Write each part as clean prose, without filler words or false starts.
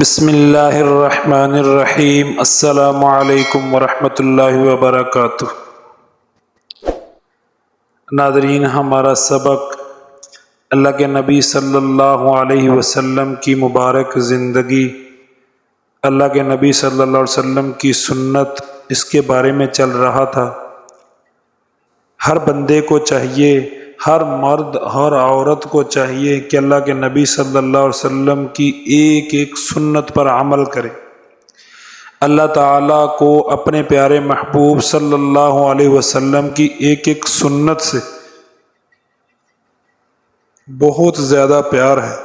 بسم اللہ الرحمن الرحیم۔ السلام علیکم ورحمۃ اللہ وبرکاتہ۔ ناظرین، ہمارا سبق اللہ کے نبی صلی اللہ علیہ وسلم کی مبارک زندگی، اللہ کے نبی صلی اللہ علیہ وسلم کی سنت، اس کے بارے میں چل رہا تھا۔ ہر بندے کو چاہیے، ہر مرد ہر عورت کو چاہیے کہ اللہ کے نبی صلی اللہ علیہ وسلم کی ایک ایک سنت پر عمل کرے۔ اللہ تعالیٰ کو اپنے پیارے محبوب صلی اللہ علیہ وسلم کی ایک ایک سنت سے بہت زیادہ پیار ہے۔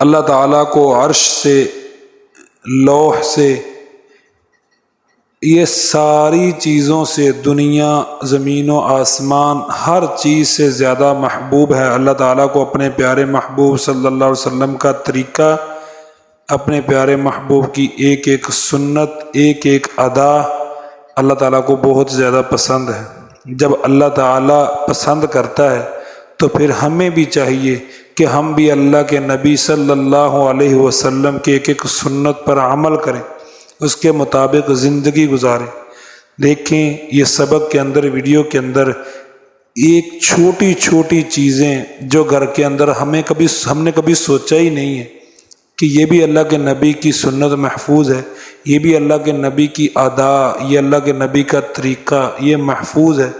اللہ تعالیٰ کو عرش سے، لوح سے، یہ ساری چیزوں سے، دنیا، زمین و آسمان، ہر چیز سے زیادہ محبوب ہے۔ اللہ تعالیٰ کو اپنے پیارے محبوب صلی اللہ علیہ وسلم کا طریقہ، اپنے پیارے محبوب کی ایک ایک سنت، ایک ایک ادا اللہ تعالیٰ کو بہت زیادہ پسند ہے۔ جب اللہ تعالیٰ پسند کرتا ہے تو پھر ہمیں بھی چاہیے کہ ہم بھی اللہ کے نبی صلی اللہ علیہ وسلم کے ایک ایک سنت پر عمل کریں، اس کے مطابق زندگی گزاریں۔ دیکھیں، یہ سبق کے اندر، ویڈیو کے اندر ایک چھوٹی چھوٹی چیزیں جو گھر کے اندر ہم نے کبھی سوچا ہی نہیں ہے کہ یہ بھی اللہ کے نبی کی سنت محفوظ ہے، یہ بھی اللہ کے نبی کی ادا، یہ اللہ کے نبی کا طریقہ، یہ محفوظ ہے۔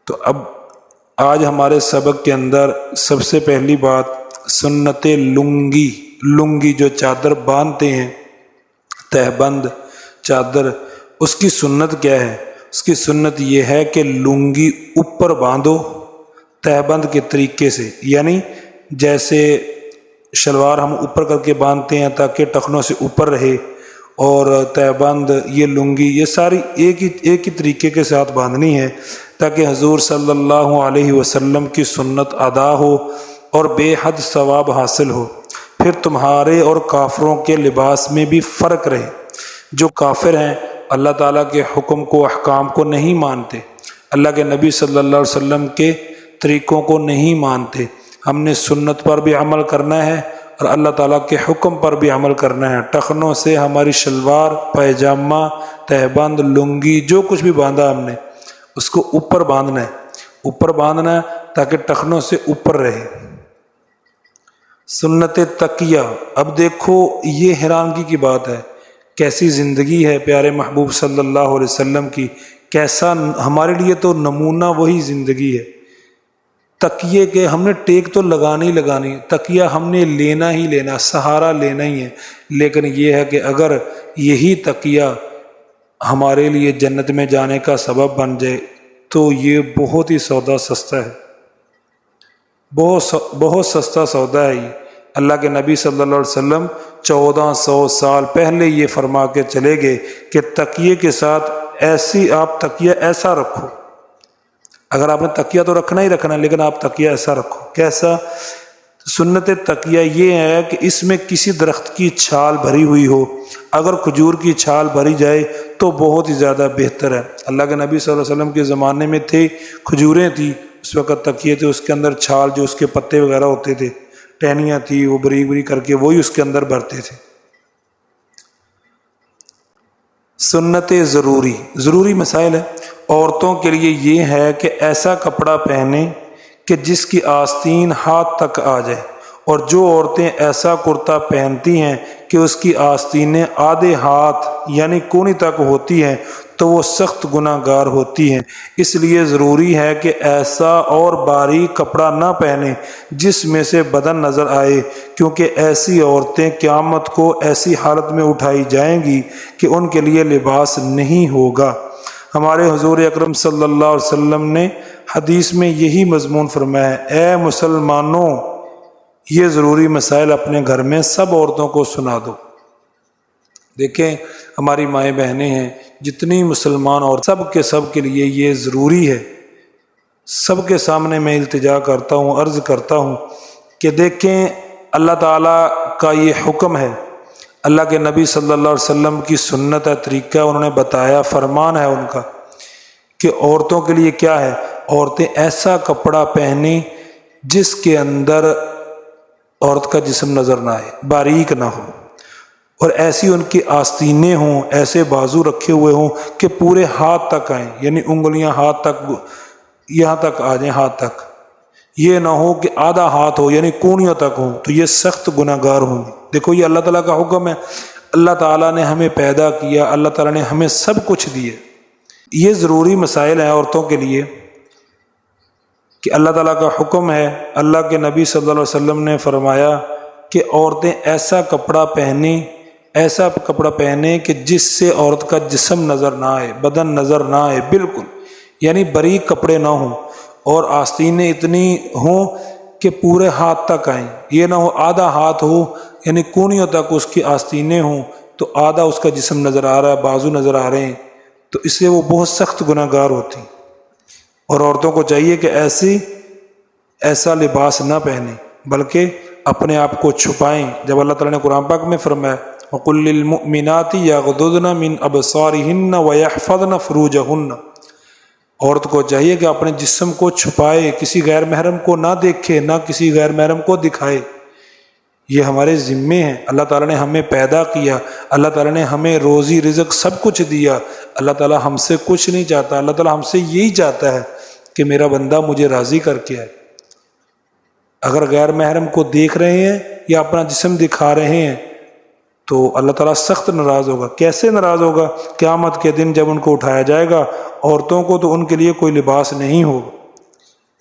تو اب آج ہمارے سبق کے اندر سب سے پہلی بات، سنت لنگی جو چادر باندھتے ہیں، تہبند چادر، اس کی سنت کیا ہے؟ اس کی سنت یہ ہے کہ لنگی اوپر باندھو تہبند کے طریقے سے، یعنی جیسے شلوار ہم اوپر کر کے باندھتے ہیں تاکہ ٹخنوں سے اوپر رہے، اور تہبند، یہ لنگی، یہ ساری ایک ہی طریقے کے ساتھ باندھنی ہے تاکہ حضور صلی اللہ علیہ وسلم کی سنت ادا ہو اور بے حد ثواب حاصل ہو۔ پھر تمہارے اور کافروں کے لباس میں بھی فرق رہے۔ جو کافر ہیں، اللہ تعالیٰ کے حکم کو، احکام کو نہیں مانتے، اللہ کے نبی صلی اللہ علیہ وسلم کے طریقوں کو نہیں مانتے۔ ہم نے سنت پر بھی عمل کرنا ہے اور اللہ تعالیٰ کے حکم پر بھی عمل کرنا ہے۔ ٹخنوں سے ہماری شلوار، پائجامہ، تہبند، لنگی، جو کچھ بھی باندھا ہم نے، اس کو اوپر باندھنا ہے تاکہ ٹخنوں سے اوپر رہے۔ سنت تقیہ، اب دیکھو یہ حیرانگی کی بات ہے، کیسی زندگی ہے پیارے محبوب صلی اللہ علیہ وسلم کی، کیسا ہمارے لیے تو نمونہ وہی زندگی ہے۔ تقیے کے ہم نے ٹیک تو لگانی، تقیہ ہم نے لینا ہی لینا، سہارا لینا ہی ہے، لیکن یہ ہے کہ اگر یہی تقیہ ہمارے لیے جنت میں جانے کا سبب بن جائے تو یہ بہت ہی سودا سستا ہے، بہت سستا سودا ہے۔ یہ اللہ کے نبی صلی اللہ علیہ وسلم 1400 سال پہلے یہ فرما کے چلے گئے کہ تکیے کے ساتھ آپ تکیہ ایسا رکھو۔ اگر آپ نے تکیہ تو رکھنا ہی رکھنا ہے، لیکن آپ تکیہ ایسا رکھو۔ کیسا؟ سنت تکیہ یہ ہے کہ اس میں کسی درخت کی چھال بھری ہوئی ہو، اگر کھجور کی چھال بھری جائے تو بہت ہی زیادہ بہتر ہے۔ اللہ کے نبی صلی اللہ علیہ وسلم کے زمانے میں تھے، کھجوریں تھیں، اس وقت تکیے تھے، اس کے اندر چھال، جو اس کے پتے وغیرہ ہوتے تھے، ٹہنیاں تھی، وہ بریک کر کے وہی اس کے اندر بھرتے تھے۔ سنت ضروری مسائل ہے۔ عورتوں کے لیے یہ ہے کہ ایسا کپڑا پہنیں کہ جس کی آستین ہاتھ تک آ جائے، اور جو عورتیں ایسا کرتا پہنتی ہیں کہ اس کی آستینیں آدھے ہاتھ یعنی کونی تک ہوتی ہیں تو وہ سخت گناہ گار ہوتی ہیں۔ اس لیے ضروری ہے کہ ایسا اور باریک کپڑا نہ پہنیں جس میں سے بدن نظر آئے، کیونکہ ایسی عورتیں قیامت کو ایسی حالت میں اٹھائی جائیں گی کہ ان کے لیے لباس نہیں ہوگا۔ ہمارے حضور اکرم صلی اللہ علیہ وسلم نے حدیث میں یہی مضمون فرمایا ہے، اے مسلمانوں، یہ ضروری مسائل اپنے گھر میں سب عورتوں کو سنا دو۔ دیکھیں، ہماری مائیں بہنیں ہیں، جتنی مسلمان اور سب کے لیے یہ ضروری ہے۔ سب کے سامنے میں التجا کرتا ہوں، عرض کرتا ہوں کہ دیکھیں، اللہ تعالیٰ کا یہ حکم ہے، اللہ کے نبی صلی اللہ علیہ وسلم کی سنت ہے، طریقہ انہوں نے بتایا، فرمان ہے ان کا کہ عورتوں کے لیے کیا ہے، عورتیں ایسا کپڑا پہنیں جس کے اندر عورت کا جسم نظر نہ آئے، باریک نہ ہو، اور ایسی ان کی آستینیں ہوں، ایسے بازو رکھے ہوئے ہوں کہ پورے ہاتھ تک آئیں، یعنی انگلیاں ہاتھ تک، یہاں تک آ جائیں، ہاتھ تک. یہ نہ ہو کہ آدھا ہاتھ ہو یعنی کونیوں تک ہوں، تو یہ سخت گناہ گار ہوں گے. دیکھو یہ اللہ تعالیٰ کا حکم ہے. اللہ تعالیٰ نے ہمیں پیدا کیا، اللہ تعالیٰ نے ہمیں سب کچھ دیا. یہ ضروری مسائل ہیں عورتوں کے لیے کہ اللہ تعالیٰ کا حکم ہے. اللہ کے نبی صلی اللہ علیہ وسلم نے فرمایا کہ عورتیں ایسا کپڑا پہنیں کہ جس سے عورت کا جسم نظر نہ آئے، بدن نظر نہ آئے بالکل، یعنی باریک کپڑے نہ ہوں، اور آستینیں اتنی ہوں کہ پورے ہاتھ تک آئیں. یہ نہ ہو آدھا ہاتھ ہو یعنی کونیوں تک اس کی آستینیں ہوں، تو آدھا اس کا جسم نظر آ رہا ہے، بازو نظر آ رہے ہیں، تو اس سے وہ بہت سخت گناہ گار ہوتی. اور عورتوں کو چاہیے کہ ایسا لباس نہ پہنیں، بلکہ اپنے آپ کو چھپائیں. جب اللہ تعالیٰ نے قرآن پاک میں فرمایا وَقُلْ لِلْمُؤْمِنَاتِ يَغْضُضْنَ مِنْ أَبْصَارِهِنَّ وَيَحْفَظْنَ فُرُوجَهُنَّ، عورت کو چاہیے کہ اپنے جسم کو چھپائے، کسی غیر محرم کو نہ دیکھے، نہ کسی غیر محرم کو دکھائے. یہ ہمارے ذمے ہیں. اللہ تعالیٰ نے ہمیں پیدا کیا، اللہ تعالیٰ نے ہمیں روزی رزق سب کچھ دیا. اللہ تعالیٰ ہم سے کچھ نہیں چاہتا، اللہ تعالیٰ ہم سے یہی چاہتا ہے کہ میرا بندہ مجھے راضی کر کے آئے. اگر غیر محرم کو دیکھ رہے ہیں یا اپنا جسم دکھا رہے ہیں تو اللہ تعالیٰ سخت ناراض ہوگا. کیسے ناراض ہوگا؟ قیامت کے دن جب ان کو اٹھایا جائے گا، عورتوں کو تو ان کے لیے کوئی لباس نہیں ہوگا.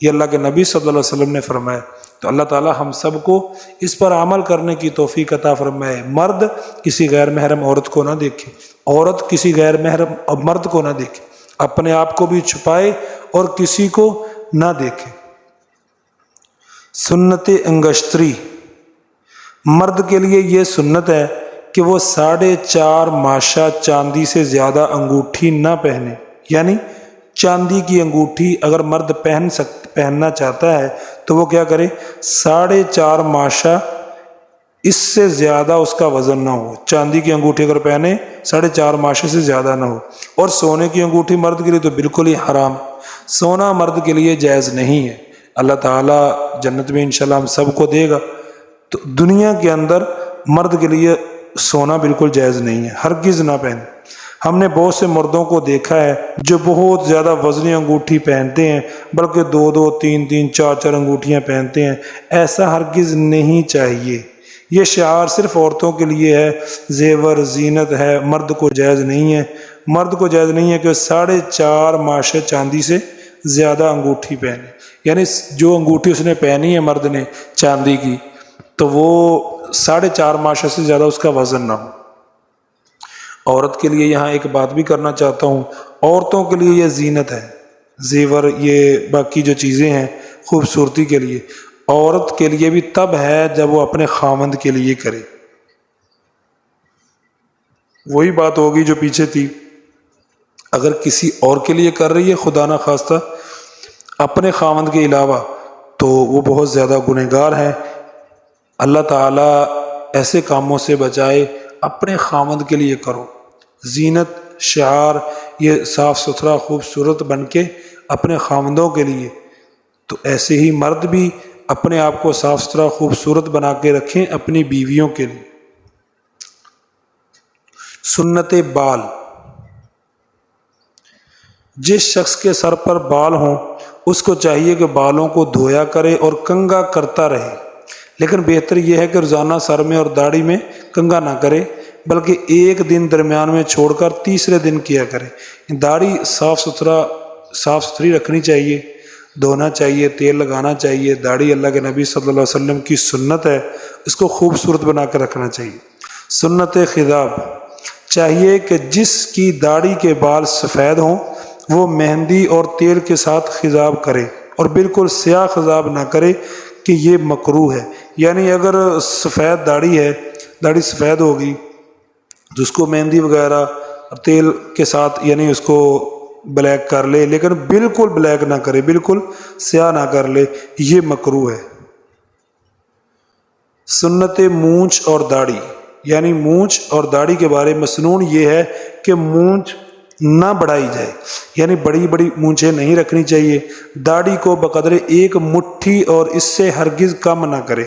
یہ اللہ کے نبی صلی اللہ علیہ وسلم نے فرمایا. تو اللہ تعالیٰ ہم سب کو اس پر عمل کرنے کی توفیق عطا فرمائے. مرد کسی غیر محرم عورت کو نہ دیکھے، عورت کسی غیر محرم مرد کو نہ دیکھے، اپنے آپ کو بھی چھپائے اور کسی کو نہ دیکھے. سنت انگشتری، مرد کے لیے یہ سنت ہے کہ وہ 4.5 ماشا چاندی سے زیادہ انگوٹھی نہ پہنے. یعنی چاندی کی انگوٹھی اگر مرد پہننا چاہتا ہے تو وہ کیا کرے؟ 4.5 ماشا، اس سے زیادہ اس کا وزن نہ ہو. چاندی کی انگوٹھی اگر پہنے 4.5 ماشے سے زیادہ نہ ہو. اور سونے کی انگوٹھی مرد کے لیے تو بالکل ہی حرام، سونا مرد کے لیے جائز نہیں ہے. اللہ تعالیٰ جنت میں انشاءاللہ ہم سب کو دے گا. تو دنیا کے اندر مرد کے لیے سونا بالکل جائز نہیں ہے، ہرگز نہ پہنے. ہم نے بہت سے مردوں کو دیکھا ہے جو بہت زیادہ وزنی انگوٹھی پہنتے ہیں، بلکہ 2 3 4 انگوٹھیاں پہنتے ہیں. ایسا ہرگز نہیں چاہیے. یہ شعار صرف عورتوں کے لیے ہے، زیور زینت ہے، مرد کو جائز نہیں ہے. مرد کو جائز نہیں ہے کہ 4.5 ماشے چاندی سے زیادہ انگوٹھی پہنے. یعنی جو انگوٹھی اس نے پہنی ہے مرد نے چاندی کی، تو وہ 4.5 ماشے سے زیادہ اس کا وزن نہ ہو. عورت کے لیے یہاں ایک بات بھی کرنا چاہتا ہوں، عورتوں کے لیے یہ زینت ہے، زیور، یہ باقی جو چیزیں ہیں خوبصورتی کے لیے. عورت کے لیے بھی تب ہے جب وہ اپنے خاوند کے لیے کرے. وہی بات ہوگی جو پیچھے تھی. اگر کسی اور کے لیے کر رہی ہے خدا نہ خواستہ اپنے خاوند کے علاوہ، تو وہ بہت زیادہ گنہگار ہیں. اللہ تعالیٰ ایسے کاموں سے بچائے. اپنے خاوند کے لیے کرو. زینت، شعار، یہ صاف ستھرا خوبصورت بن کے اپنے خاوندوں کے لیے. تو ایسے ہی مرد بھی اپنے آپ کو صاف ستھرا خوبصورت بنا کے رکھیں اپنی بیویوں کے لیے. سنت بال، جس شخص کے سر پر بال ہوں اس کو چاہیے کہ بالوں کو دھویا کرے اور کنگھا کرتا رہے. لیکن بہتر یہ ہے کہ روزانہ سر میں اور داڑھی میں کنگھا نہ کرے، بلکہ ایک دن درمیان میں چھوڑ کر تیسرے دن کیا کرے. داڑھی صاف ستھری رکھنی چاہیے، دھونا چاہیے، تیل لگانا چاہیے. داڑھی اللہ کے نبی صلی اللہ علیہ وسلم کی سنت ہے، اس کو خوبصورت بنا کر رکھنا چاہیے. سنت خضاب، چاہیے کہ جس کی داڑھی کے بال سفید ہوں وہ مہندی اور تیل کے ساتھ خضاب کرے، اور بالکل سیاہ خضاب نہ کرے کہ یہ مکروہ ہے. یعنی اگر سفید داڑھی ہے، داڑھی سفید ہوگی تو اس کو مہندی وغیرہ اور تیل کے ساتھ یعنی اس کو بلیک کر لے، لیکن بالکل بلیک نہ کرے، بالکل سیاہ نہ کر لے، یہ مکروہ ہے. سنت مونچھ اور داڑھی، یعنی مونچھ اور داڑھی کے بارے میں مسنون یہ ہے کہ مونچھ نہ بڑھائی جائے، یعنی بڑی بڑی مونچھیں نہیں رکھنی چاہیے. داڑھی کو بقدر 1 مٹھی اور اس سے ہرگز کم نہ کرے،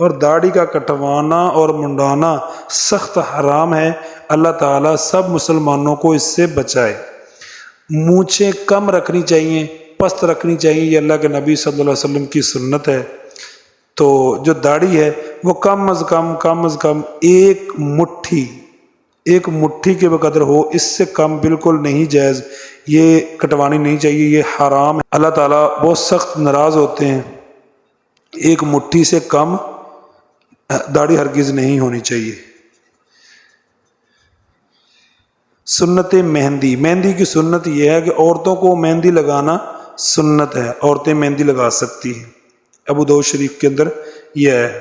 اور داڑھی کا کٹوانا اور منڈانا سخت حرام ہے۔ اللہ تعالیٰ سب مسلمانوں کو اس سے بچائے۔ مونچھیں کم رکھنی چاہیے، پست رکھنی چاہیے، یہ اللہ کے نبی صلی اللہ علیہ وسلم کی سنت ہے۔ تو جو داڑھی ہے وہ کم از کم ایک مٹھی کے بقدر ہو، اس سے کم بالکل نہیں جائز، یہ کٹوانی نہیں چاہیے، یہ حرام ہے۔ اللہ تعالیٰ بہت سخت ناراض ہوتے ہیں۔ ایک مٹھی سے کم داڑھی ہرگز نہیں ہونی چاہیے۔ سنت مہندی کی سنت یہ ہے کہ عورتوں کو مہندی لگانا سنت ہے، عورتیں مہندی لگا سکتی ہیں، ابو داؤد شریف کے اندر یہ ہے۔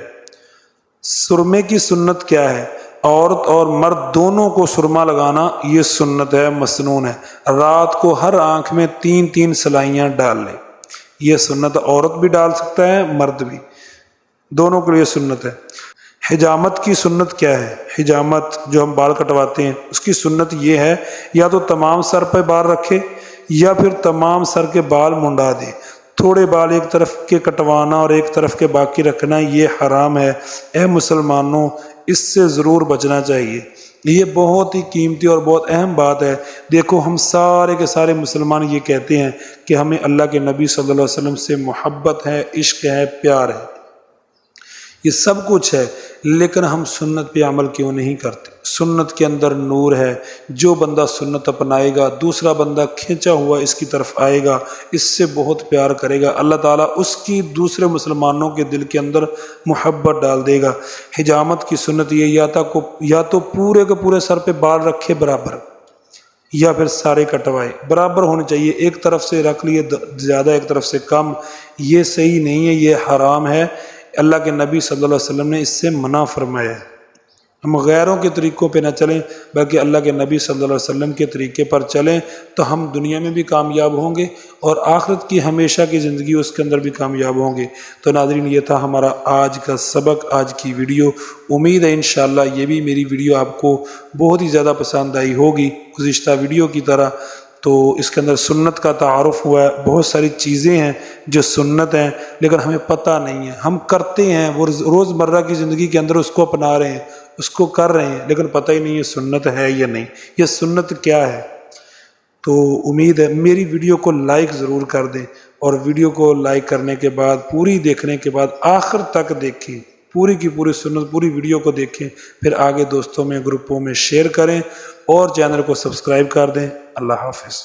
سرمے کی سنت کیا ہے؟ عورت اور مرد دونوں کو سرما لگانا یہ سنت ہے، مسنون ہے۔ رات کو ہر آنکھ میں 3 سلائیاں ڈال لے، یہ سنت، عورت بھی ڈال سکتا ہے مرد بھی، دونوں کے لیے سنت ہے۔ حجامت کی سنت کیا ہے؟ حجامت جو ہم بال کٹواتے ہیں اس کی سنت یہ ہے، یا تو تمام سر پہ بال رکھے یا پھر تمام سر کے بال منڈا دے۔ تھوڑے بال ایک طرف کے کٹوانا اور ایک طرف کے باقی رکھنا یہ حرام ہے۔ اے مسلمانوں، اس سے ضرور بچنا چاہیے، یہ بہت ہی قیمتی اور بہت اہم بات ہے۔ دیکھو ہم سارے کے سارے مسلمان یہ کہتے ہیں کہ ہمیں اللہ کے نبی صلی اللہ علیہ وسلم سے محبت ہے، عشق ہے، پیار ہے، یہ سب کچھ ہے، لیکن ہم سنت پہ عمل کیوں نہیں کرتے؟ سنت کے اندر نور ہے، جو بندہ سنت اپنائے گا دوسرا بندہ کھینچا ہوا اس کی طرف آئے گا، اس سے بہت پیار کرے گا، اللہ تعالیٰ اس کی دوسرے مسلمانوں کے دل کے اندر محبت ڈال دے گا۔ حجامت کی سنت یہ یا تو پورے کے پورے سر پہ بال رکھے برابر، یا پھر سارے کٹوائے، برابر ہونے چاہیے، ایک طرف سے رکھ لیے زیادہ ایک طرف سے کم، یہ صحیح نہیں ہے، یہ حرام ہے۔ اللہ کے نبی صلی اللہ علیہ وسلم نے اس سے منع فرمایا ہے۔ ہم غیروں کے طریقوں پہ نہ چلیں بلکہ اللہ کے نبی صلی اللہ علیہ وسلم کے طریقے پر چلیں، تو ہم دنیا میں بھی کامیاب ہوں گے اور آخرت کی ہمیشہ کی زندگی اس کے اندر بھی کامیاب ہوں گے۔ تو ناظرین، یہ تھا ہمارا آج کا سبق، آج کی ویڈیو۔ امید ہے انشاءاللہ یہ بھی میری ویڈیو آپ کو بہت ہی زیادہ پسند آئی ہوگی گزشتہ ویڈیو کی طرح۔ تو اس کے اندر سنت کا تعارف ہوا ہے، بہت ساری چیزیں ہیں جو سنت ہیں لیکن ہمیں پتہ نہیں ہے، ہم کرتے ہیں، وہ روزمرہ کی زندگی کے اندر اس کو اپنا رہے ہیں، اس کو کر رہے ہیں، لیکن پتہ ہی نہیں یہ سنت ہے یا نہیں، یہ سنت کیا ہے۔ تو امید ہے میری ویڈیو کو لائک ضرور کر دیں، اور ویڈیو کو لائک کرنے کے بعد پوری دیکھنے کے بعد آخر تک دیکھیں، پوری کی پوری سنت، پوری ویڈیو کو دیکھیں، پھر آگے دوستوں میں گروپوں میں شیئر کریں اور چینل کو سبسکرائب کر دیں۔ اللہ حافظ۔